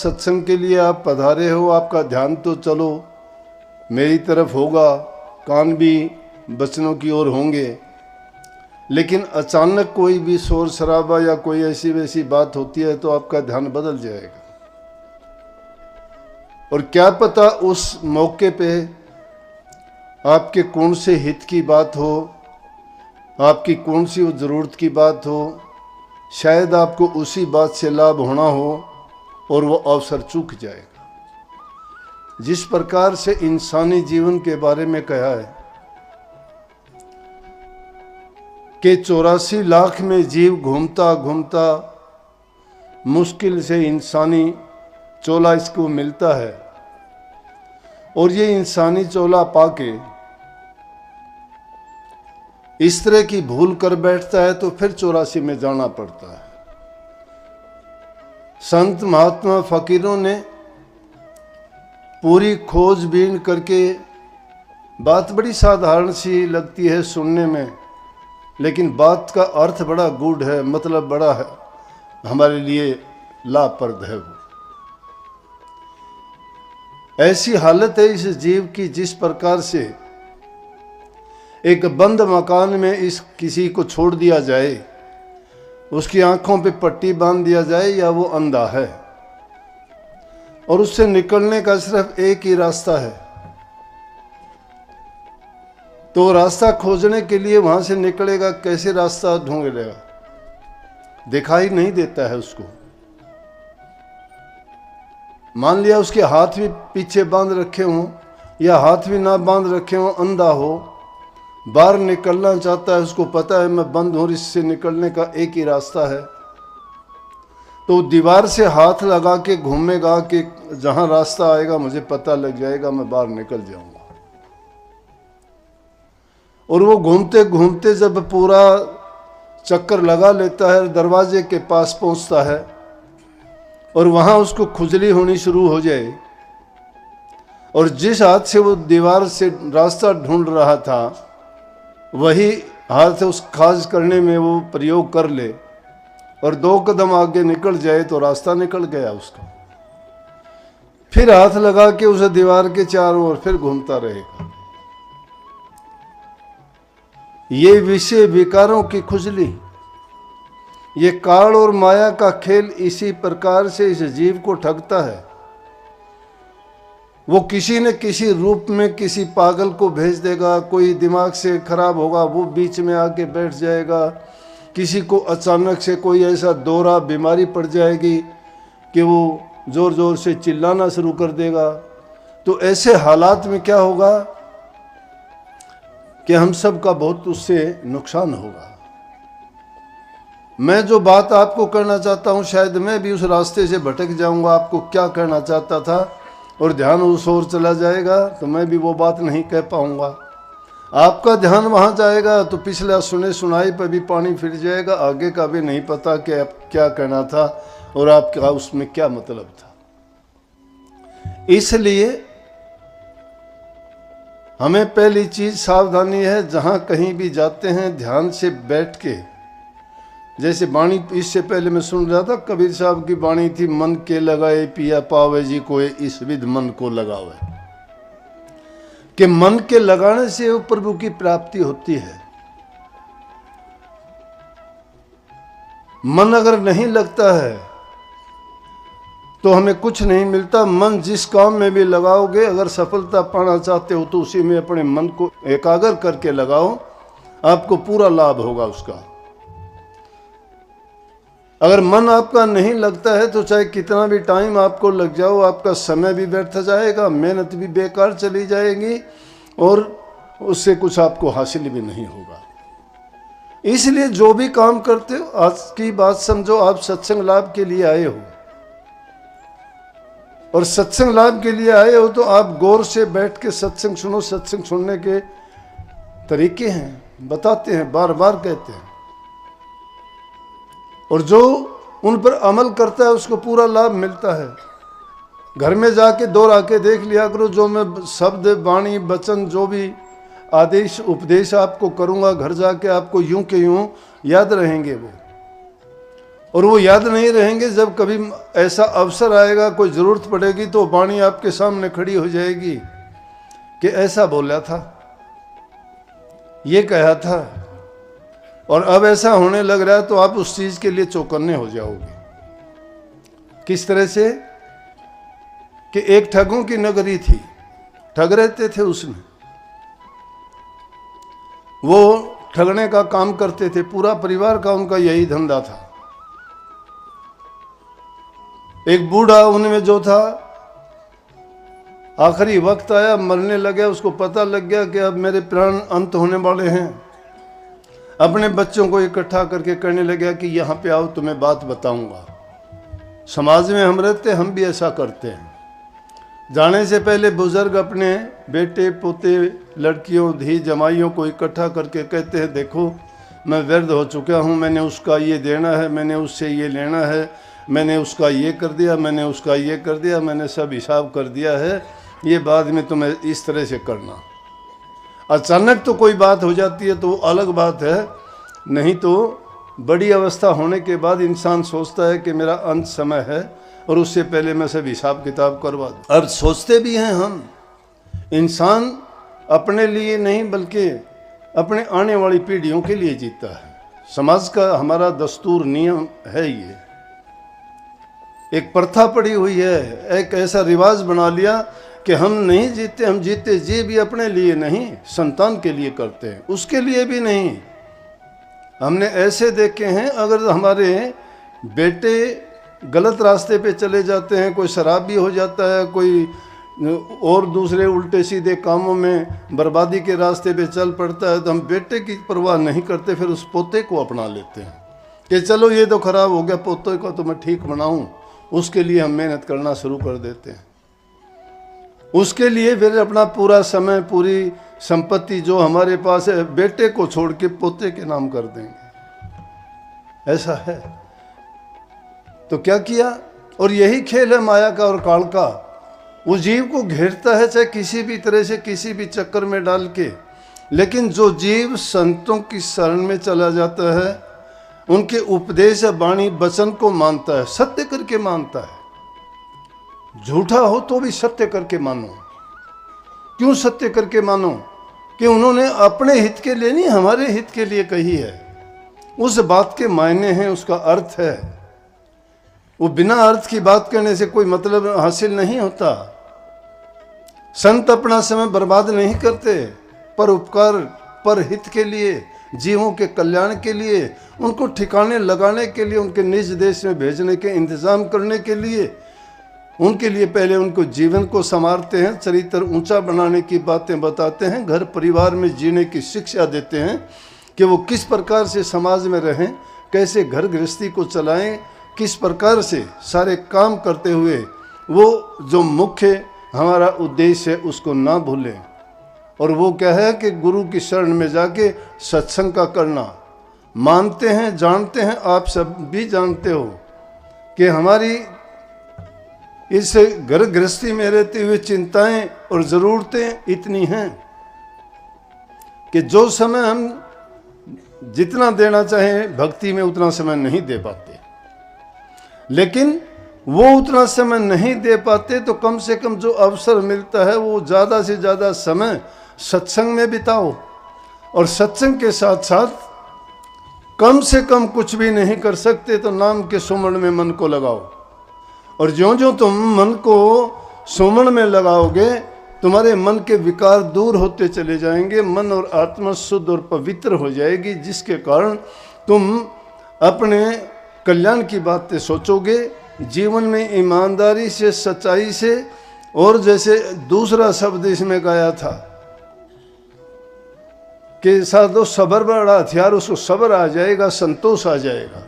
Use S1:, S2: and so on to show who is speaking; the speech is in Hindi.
S1: सत्संग के लिए आप पधारे हो, आपका ध्यान तो चलो मेरी तरफ होगा, कान भी वचनों की ओर होंगे, लेकिन अचानक कोई भी शोर शराबा या कोई ऐसी वैसी बात होती है तो आपका ध्यान बदल जाएगा। और क्या पता उस मौके पे आपके कौन से हित की बात हो, आपकी कौन सी वो ज़रूरत की बात हो, शायद आपको उसी बात से लाभ होना हो और वो अवसर चूक जाएगा। जिस प्रकार से इंसानी जीवन के बारे में कहा है कि 84 लाख में जीव घूमता घूमता मुश्किल से इंसानी चोला इसको मिलता है, और ये इंसानी चोला पाके इस तरह की भूल कर बैठता है तो फिर 84 में जाना पड़ता है। संत महात्मा फकीरों ने पूरी खोजबीन करके, बात बड़ी साधारण सी लगती है सुनने में, लेकिन बात का अर्थ बड़ा गूढ़ है, मतलब बड़ा है, हमारे लिए लाभप्रद है। वो ऐसी हालत है इस जीव की जिस प्रकार से एक बंद मकान में इस किसी को छोड़ दिया जाए, उसकी आंखों पे पट्टी बांध दिया जाए, या वो अंधा है और उससे निकलने का सिर्फ एक ही रास्ता है, तो रास्ता खोजने के लिए वहां से निकलेगा, कैसे रास्ता ढूंढेगा, दिखाई नहीं देता है उसको। मान लिया उसके हाथ भी पीछे बांध रखे हों या हाथ भी ना बांध रखे हों, अंधा हो, बाहर निकलना चाहता है, उसको पता है मैं बंद हूं, इससे निकलने का एक ही रास्ता है, तो दीवार से हाथ लगा के घूमेगा कि जहां रास्ता आएगा मुझे पता लग जाएगा, मैं बाहर निकल जाऊंगा। और वो घूमते घूमते जब पूरा चक्कर लगा लेता है, दरवाजे के पास पहुंचता है और वहां उसको खुजली होनी शुरू हो जाए, और जिस हाथ से वो दीवार से रास्ता ढूंढ रहा था वही हाथ उस खाज करने में वो प्रयोग कर ले और 2 कदम आगे निकल जाए तो रास्ता निकल गया उसका। फिर हाथ लगा के उसे दीवार के चारों ओर फिर घूमता रहेगा। ये विषय विकारों की खुजली, ये काल और माया का खेल इसी प्रकार से इस जीव को ठगता है। वो किसी न किसी रूप में किसी पागल को भेज देगा, कोई दिमाग से खराब होगा वो बीच में आके बैठ जाएगा, किसी को अचानक से कोई ऐसा दौरा बीमारी पड़ जाएगी कि वो जोर जोर से चिल्लाना शुरू कर देगा। तो ऐसे हालात में क्या होगा कि हम सब का बहुत उससे नुकसान होगा। मैं जो बात आपको करना चाहता हूं, शायद मैं भी उस रास्ते से भटक जाऊंगा, आपको क्या कहना चाहता था, और ध्यान उस ओर चला जाएगा तो मैं भी वो बात नहीं कह पाऊंगा। आपका ध्यान वहां जाएगा तो पिछला सुने सुनाई पर भी पानी फिर जाएगा, आगे का भी नहीं पता कि आप क्या कहना था और आपका उसमें क्या मतलब था। इसलिए हमें पहली चीज सावधानी है, जहां कहीं भी जाते हैं ध्यान से बैठ के, जैसे वाणी इससे पहले मैं सुन रहा था, कबीर साहब की वाणी थी, मन के लगाए पिया पावे जी कोई इस विध मन को लगावे, कि मन के लगाने से वो प्रभु की प्राप्ति होती है। मन अगर नहीं लगता है तो हमें कुछ नहीं मिलता। मन जिस काम में भी लगाओगे, अगर सफलता पाना चाहते हो तो उसी में अपने मन को एकाग्र करके लगाओ, आपको पूरा लाभ होगा उसका। अगर मन आपका नहीं लगता है तो चाहे कितना भी टाइम आपको लग जाओ, आपका समय भी व्यर्थ जाएगा, मेहनत भी बेकार चली जाएगी और उससे कुछ आपको हासिल भी नहीं होगा। इसलिए जो भी काम करते हो, आज की बात समझो, आप सत्संग लाभ के लिए आए हो, और सत्संग लाभ के लिए आए हो तो आप गौर से बैठ के सत्संग सुनो। सत्संग सुनने के तरीके हैं, बताते हैं, बार बार कहते हैं, और जो उन पर अमल करता है उसको पूरा लाभ मिलता है। घर में जाके दोहरा के देख लिया करो, जो मैं शब्द वाणी वचन जो भी आदेश उपदेश आपको करूंगा, घर जाके आपको यूं के यूं याद रहेंगे वो। और वो याद नहीं रहेंगे। जब कभी ऐसा अवसर आएगा, कोई ज़रूरत पड़ेगी, तो वाणी आपके सामने खड़ी हो जाएगी कि ऐसा बोला था, ये कहा था, और अब ऐसा होने लग रहा है, तो आप उस चीज़ के लिए चौकन्ने हो जाओगे। किस तरह से कि एक ठगों की नगरी थी, ठग रहते थे उसमें, वो ठगने का काम करते थे, पूरा परिवार का उनका यही धंधा था। एक बूढ़ा उनमें जो था, आखिरी वक्त आया, मरने लगा, उसको पता लग गया कि अब मेरे प्राण अंत होने वाले हैं। अपने बच्चों को इकट्ठा करके कहने लगा कि यहाँ पे आओ, तुम्हें बात बताऊंगा। समाज में हम रहते, हम भी ऐसा करते हैं। जाने से पहले बुजुर्ग अपने बेटे पोते, लड़कियों, धी जमाइयों को इकट्ठा करके कहते हैं, देखो मैं वृद्ध हो चुका हूँ, मैंने उसका ये देना है, मैंने उससे ये लेना है, मैंने उसका ये कर दिया, मैंने उसका ये कर दिया, मैंने सब हिसाब कर दिया है, ये बाद में तुम्हें इस तरह से करना। अचानक तो कोई बात हो जाती है तो अलग बात है, नहीं तो बड़ी अवस्था होने के बाद इंसान सोचता है कि मेरा अंत समय है और उससे पहले मैं सब हिसाब किताब करवा दूँ। अब सोचते भी हैं हम, इंसान अपने लिए नहीं बल्कि अपने आने वाली पीढ़ियों के लिए जीता है। समाज का हमारा दस्तूर नियम है, ये एक प्रथा पड़ी हुई है, एक ऐसा रिवाज बना लिया कि हम नहीं जीते, हम जीते जी भी अपने लिए नहीं, संतान के लिए करते हैं, उसके लिए भी नहीं। हमने ऐसे देखे हैं, अगर हमारे बेटे गलत रास्ते पे चले जाते हैं, कोई शराबी हो जाता है, कोई और दूसरे उल्टे सीधे कामों में बर्बादी के रास्ते पे चल पड़ता है, तो हम बेटे की परवाह नहीं करते, फिर उस पोते को अपना लेते हैं कि चलो ये तो खराब हो गया, पोते को तो मैं ठीक बनाऊं। उसके लिए हम मेहनत करना शुरू कर देते हैं, उसके लिए फिर अपना पूरा समय, पूरी संपत्ति जो हमारे पास है, बेटे को छोड़ के पोते के नाम कर देंगे। ऐसा है तो क्या किया? और यही खेल है माया का और काल का। वो जीव को घेरता है, चाहे किसी भी तरह से, किसी भी चक्कर में डाल के, लेकिन जो जीव संतों की शरण में चला जाता है, उनके उपदेश वाणी वचन को मानता है, सत्य करके मानता है, झूठा हो तो भी सत्य करके मानो। क्यों सत्य करके मानो? कि उन्होंने अपने हित के लिए नहीं, हमारे हित के लिए कही है। उस बात के मायने हैं, उसका अर्थ है। वो बिना अर्थ की बात करने से कोई मतलब हासिल नहीं होता। संत अपना समय बर्बाद नहीं करते, पर उपकार, पर हित के लिए, जीवों के कल्याण के लिए, उनको ठिकाने लगाने के लिए, उनके निज देश में भेजने के इंतजाम करने के लिए, उनके लिए पहले उनको जीवन को संवारते हैं, चरित्र ऊंचा बनाने की बातें बताते हैं, घर परिवार में जीने की शिक्षा देते हैं कि वो किस प्रकार से समाज में रहें, कैसे घर गृहस्थी को चलाएं, किस प्रकार से सारे काम करते हुए वो जो मुख्य हमारा उद्देश्य है उसको ना भूलें। और वो क्या है कि गुरु की शरण में जाके सत्संग का करना। मानते हैं, जानते हैं, आप सब भी जानते हो कि हमारी इस घर गृहस्थी में रहते हुए चिंताएं और ज़रूरतें इतनी हैं कि जो समय हम जितना देना चाहें भक्ति में उतना समय नहीं दे पाते। लेकिन वो उतना समय नहीं दे पाते तो कम से कम जो अवसर मिलता है वो ज़्यादा से ज़्यादा समय सत्संग में बिताओ। और सत्संग के साथ साथ कम से कम कुछ भी नहीं कर सकते तो नाम के सुमरण में मन को लगाओ। और ज्यों ज्यों तुम मन को सुमरण में लगाओगे तुम्हारे मन के विकार दूर होते चले जाएंगे, मन और आत्मा शुद्ध और पवित्र हो जाएगी, जिसके कारण तुम अपने कल्याण की बातें सोचोगे, जीवन में ईमानदारी से, सच्चाई से। और जैसे दूसरा शब्द इसमें गाया था कि साधो सब्र बड़ा हथियार, उसको सब्र आ जाएगा, संतोष आ जाएगा।